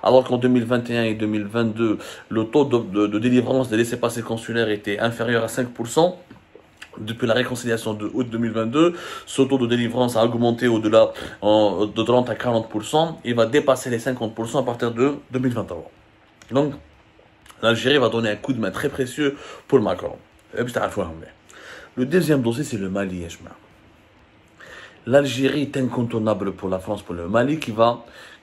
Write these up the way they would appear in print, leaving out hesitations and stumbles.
alors qu'en 2021 et 2022, le taux de délivrance des laissez-passer consulaires était inférieur à 5%. Depuis la réconciliation de août 2022, ce taux de délivrance a augmenté au-delà de 30 à 40%. Il va dépasser les 50% à partir de 2023. Donc, l'Algérie va donner un coup de main très précieux pour Macron. Le deuxième dossier, c'est le Mali. L'Algérie est incontournable pour la France, pour le Mali, qui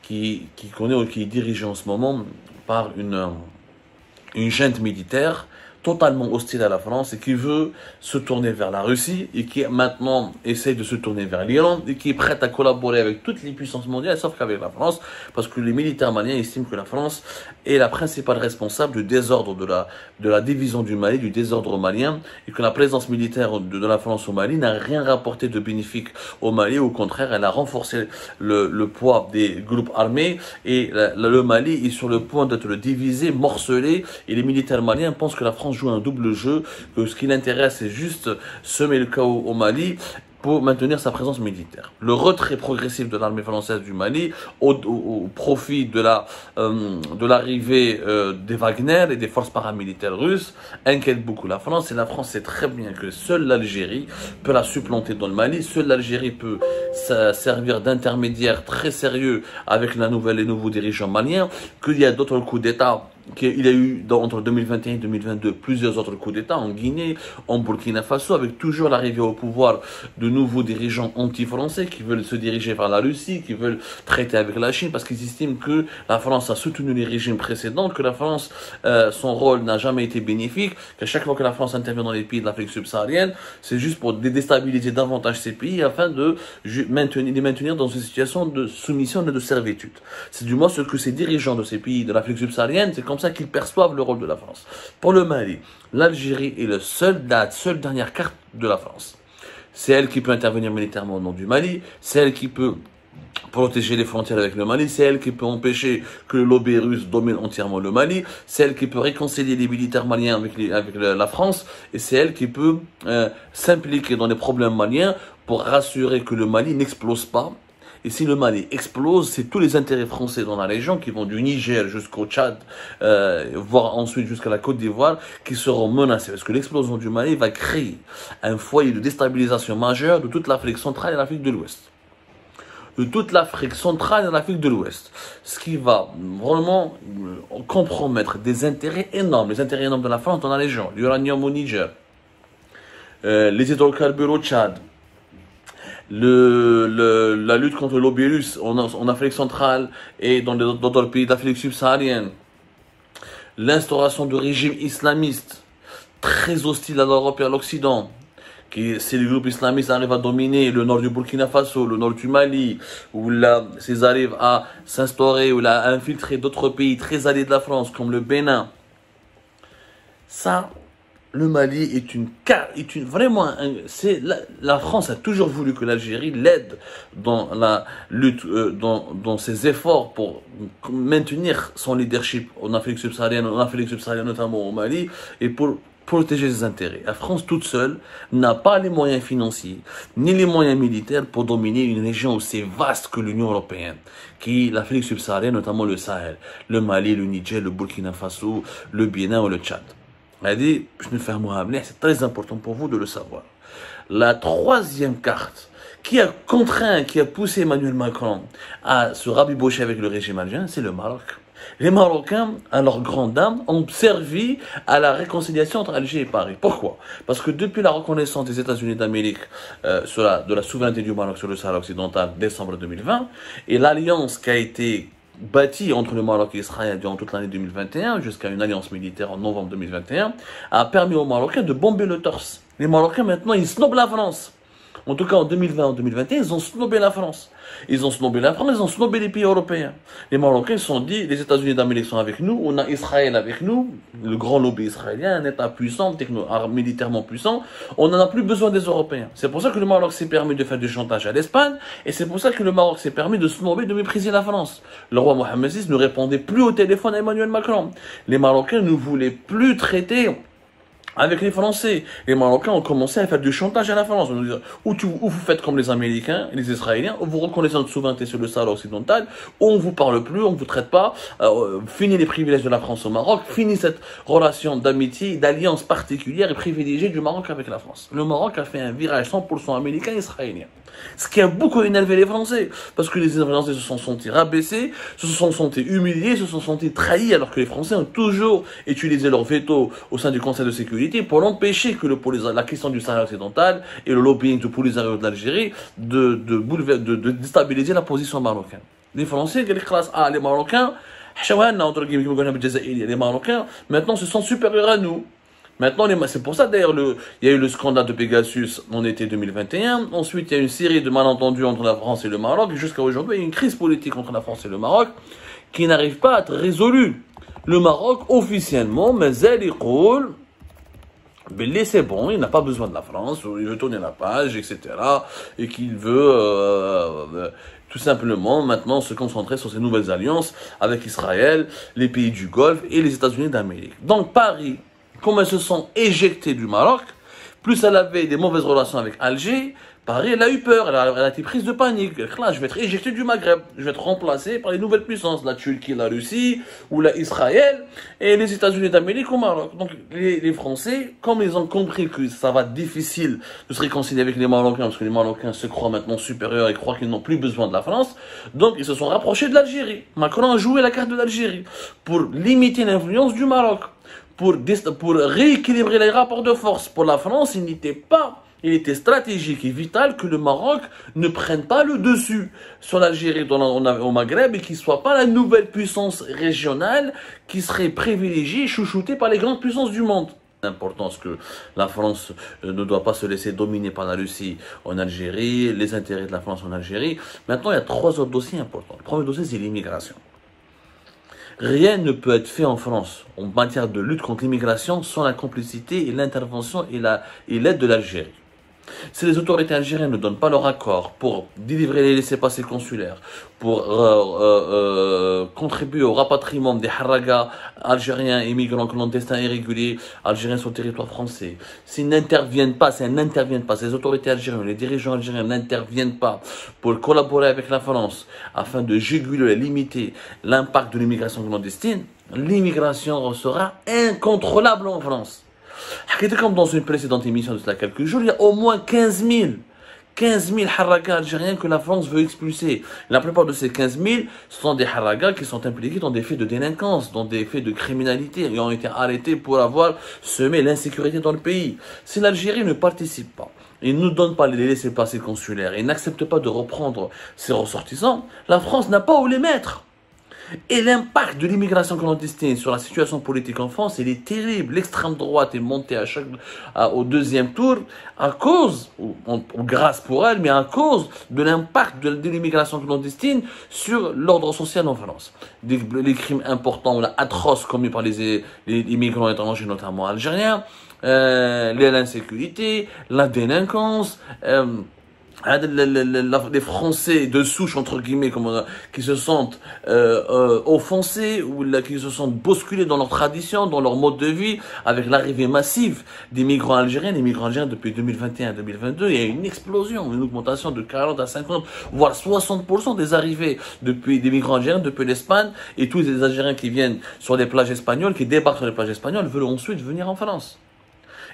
est dirigé en ce moment par une junte militaire totalement hostile à la France et qui veut se tourner vers la Russie et qui maintenant essaie de se tourner vers l'Iran et qui est prête à collaborer avec toutes les puissances mondiales, sauf qu'avec la France, parce que les militaires maliens estiment que la France est la principale responsable du désordre de la division du Mali, du désordre malien, et que la présence militaire de la France au Mali n'a rien rapporté de bénéfique au Mali. Au contraire, elle a renforcé le poids des groupes armés et le Mali est sur le point d'être divisé, morcelé, et les militaires maliens pensent que la France joue un double jeu, que ce qui l'intéresse c'est juste semer le chaos au Mali pour maintenir sa présence militaire. Le retrait progressif de l'armée française du Mali au profit de l'arrivée des Wagner et des forces paramilitaires russes inquiète beaucoup la France, et la France sait très bien que seule l'Algérie peut la supplanter dans le Mali, seule l'Algérie peut servir d'intermédiaire très sérieux avec les nouveaux dirigeants maliens, qu'il y a d'autres coups d'État. Il y a eu entre 2021 et 2022 plusieurs autres coups d'État en Guinée, en Burkina Faso, avec toujours l'arrivée au pouvoir de nouveaux dirigeants anti-français qui veulent se diriger vers la Russie, qui veulent traiter avec la Chine, parce qu'ils estiment que la France a soutenu les régimes précédents, que la France, son rôle n'a jamais été bénéfique, qu'à chaque fois que la France intervient dans les pays de l'Afrique subsaharienne, c'est juste pour déstabiliser davantage ces pays afin de les maintenir dans une situation de soumission et de servitude. C'est du moins ce que ces dirigeants de ces pays de l'Afrique subsaharienne, c'est comme ça qu'ils perçoivent le rôle de la France. Pour le Mali, l'Algérie est la seule dernière carte de la France. C'est elle qui peut intervenir militairement au nom du Mali, c'est elle qui peut protéger les frontières avec le Mali, c'est elle qui peut empêcher que le lobby russe domine entièrement le Mali, c'est elle qui peut réconcilier les militaires maliens avec la France, et c'est elle qui peut s'impliquer dans les problèmes maliens pour rassurer que le Mali n'explose pas. Et si le Mali explose, c'est tous les intérêts français dans la région qui vont du Niger jusqu'au Tchad, voire ensuite jusqu'à la Côte d'Ivoire, qui seront menacés. Parce que l'explosion du Mali va créer un foyer de déstabilisation majeure de toute l'Afrique centrale et l'Afrique de l'Ouest. De toute l'Afrique centrale et l'Afrique de l'Ouest. Ce qui va vraiment compromettre des intérêts énormes, les intérêts énormes de la France dans la région. L'uranium au Niger, les hydrocarbures au Tchad, la lutte contre le lobby russe en Afrique centrale et dans d'autres pays d'Afrique subsaharienne, l'instauration de régimes islamistes très hostiles à l'Europe et à l'Occident, si les groupes islamistes arrivent à dominer le nord du Burkina Faso, le nord du Mali, ou là, s'ils arrivent à s'instaurer ou à infiltrer d'autres pays très alliés de la France, comme le Bénin, ça, le Mali est vraiment, la France a toujours voulu que l'Algérie l'aide dans la lutte, dans ses efforts pour maintenir son leadership en Afrique subsaharienne notamment au Mali, et pour protéger ses intérêts. La France toute seule n'a pas les moyens financiers, ni les moyens militaires pour dominer une région aussi vaste que l'Union européenne, qui est l'Afrique subsaharienne, notamment le Sahel, le Mali, le Niger, le Burkina Faso, le Bénin ou le Tchad. Elle dit, c'est très important pour vous de le savoir. La troisième carte qui a poussé Emmanuel Macron à se rabibocher avec le régime algérien, c'est le Maroc. Les Marocains, à leur grande dame, ont servi à la réconciliation entre Alger et Paris. Pourquoi? Parce que depuis la reconnaissance des États-Unis d'Amérique de la souveraineté du Maroc sur le Sahara occidental, décembre 2020, et l'alliance qui a été bâtie entre le Maroc et Israël durant toute l'année 2021, jusqu'à une alliance militaire en novembre 2021, a permis aux Marocains de bomber le torse. Les Marocains, maintenant, ils snobent la France. En tout cas, en 2020, en 2021, ils ont snobé la France. Ils ont snobé la France, ils ont snobé les pays européens. Les Marocains se sont dit, les États-Unis d'Amérique sont avec nous, on a Israël avec nous, le grand lobby israélien, un État puissant, militairement puissant, on n'en a plus besoin des Européens. C'est pour ça que le Maroc s'est permis de faire du chantage à l'Espagne, et c'est pour ça que le Maroc s'est permis de snobber, de mépriser la France. Le roi Mohammed VI ne répondait plus au téléphone à Emmanuel Macron. Les Marocains ne voulaient plus traiter avec les Français. Les Marocains ont commencé à faire du chantage à la France. Ou vous faites comme les Américains et les Israéliens, ou vous reconnaissez notre souveraineté sur le Sahara occidental, ou on vous parle plus, on vous traite pas, fini les privilèges de la France au Maroc, fini cette relation d'amitié, d'alliance particulière et privilégiée du Maroc avec la France. Le Maroc a fait un virage 100% américain et israélien. Ce qui a beaucoup énervé les Français, parce que les Français se sont sentis rabaissés, se sont sentis humiliés, se sont sentis trahis, alors que les Français ont toujours utilisé leur veto au sein du Conseil de sécurité pour empêcher que la question du Sahara occidental et le lobbying du Polisario de l'Algérie de déstabiliser la position marocaine. Les Français, les Marocains, les Marocains, maintenant se sentent supérieurs à nous. Maintenant, c'est pour ça d'ailleurs, il y a eu le scandale de Pegasus en été 2021. Ensuite, il y a une série de malentendus entre la France et le Maroc. Et jusqu'à aujourd'hui, il y a une crise politique entre la France et le Maroc qui n'arrive pas à être résolue. Le Maroc, officiellement, mazal yaqoul, c'est bon, il n'a pas besoin de la France, il veut tourner la page, etc. Et qu'il veut tout simplement maintenant se concentrer sur ses nouvelles alliances avec Israël, les pays du Golfe et les États-Unis d'Amérique. Donc Paris, comme elles se sont éjectées du Maroc, plus elle avait des mauvaises relations avec Alger, Paris, elle a eu peur, elle a été prise de panique. Là, je vais être éjecté du Maghreb, je vais être remplacé par les nouvelles puissances, la Turquie, la Russie, ou la Israël, et les États-Unis d'Amérique au Maroc. Donc, les Français, comme ils ont compris que ça va être difficile de se réconcilier avec les Marocains, parce que les Marocains se croient maintenant supérieurs et croient qu'ils n'ont plus besoin de la France, donc ils se sont rapprochés de l'Algérie. Macron a joué la carte de l'Algérie pour limiter l'influence du Maroc. Pour rééquilibrer les rapports de force. Pour la France, il était stratégique et vital que le Maroc ne prenne pas le dessus sur l'Algérie au Maghreb et qu'il ne soit pas la nouvelle puissance régionale qui serait privilégiée et chouchoutée par les grandes puissances du monde. L'importance que la France ne doit pas se laisser dominer par la Russie en Algérie, les intérêts de la France en Algérie. Maintenant, il y a 3 autres dossiers importants. Le premier dossier, c'est l'immigration. Rien ne peut être fait en France en matière de lutte contre l'immigration sans la complicité et l'intervention et l'aide de l'Algérie. Si les autorités algériennes ne donnent pas leur accord pour délivrer les laissez-passer consulaires, pour contribuer au rapatriement des haragas algériens et migrants clandestins irréguliers algériens sur le territoire français, s'ils n'interviennent pas, si les autorités algériennes, les dirigeants algériens n'interviennent pas pour collaborer avec la France afin de juguler et limiter l'impact de l'immigration clandestine, l'immigration sera incontrôlable en France. Comme dans une précédente émission de cela quelques jours, il y a au moins 15 000 haragas algériens que la France veut expulser. La plupart de ces 15 000 sont des haragas qui sont impliqués dans des faits de délinquance, dans des faits de criminalité et ont été arrêtés pour avoir semé l'insécurité dans le pays. Si l'Algérie ne participe pas, et ne donne pas les laissez-passer consulaires et n'accepte pas de reprendre ses ressortissants, la France n'a pas où les mettre. Et l'impact de l'immigration clandestine sur la situation politique en France, il est terrible. L'extrême droite est montée au deuxième tour à cause, ou grâce pour elle, mais à cause de l'impact de l'immigration clandestine sur l'ordre social en France. Les crimes importants, atroces commis par les immigrants étrangers, notamment algériens, l'insécurité, la délinquance, les Français de souche, entre guillemets, qui se sentent offensés ou qui se sentent bousculés dans leur tradition, dans leur mode de vie, avec l'arrivée massive des migrants algériens. Les migrants algériens, depuis 2021-2022, il y a une explosion, une augmentation de 40 à 50, voire 60% des arrivées des migrants algériens depuis l'Espagne, et tous les Algériens qui viennent sur les plages espagnoles, qui débarquent sur les plages espagnoles, veulent ensuite venir en France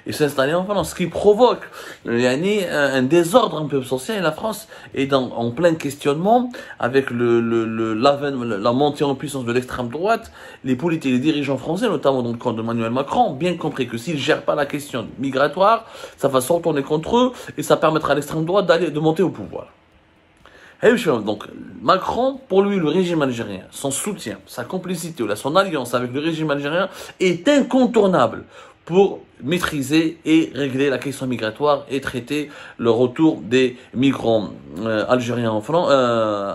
et s'installer en France, ce qui provoque un désordre un peu social. Et la France est en plein questionnement avec la montée en puissance de l'extrême droite. Les dirigeants français, notamment dans le camp de Emmanuel Macron, ont bien compris que s'ils ne gèrent pas la question migratoire, ça va se retourner contre eux et ça permettra à l'extrême droite de monter au pouvoir. Donc, Macron, pour lui, le régime algérien, son soutien, sa complicité ou son alliance avec le régime algérien est incontournable pour maîtriser et régler la question migratoire et traiter le retour des migrants algériens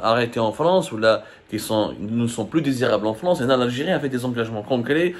arrêtés en France ou qui ne sont plus désirables en France. Et là, l'Algérie a fait des engagements concrets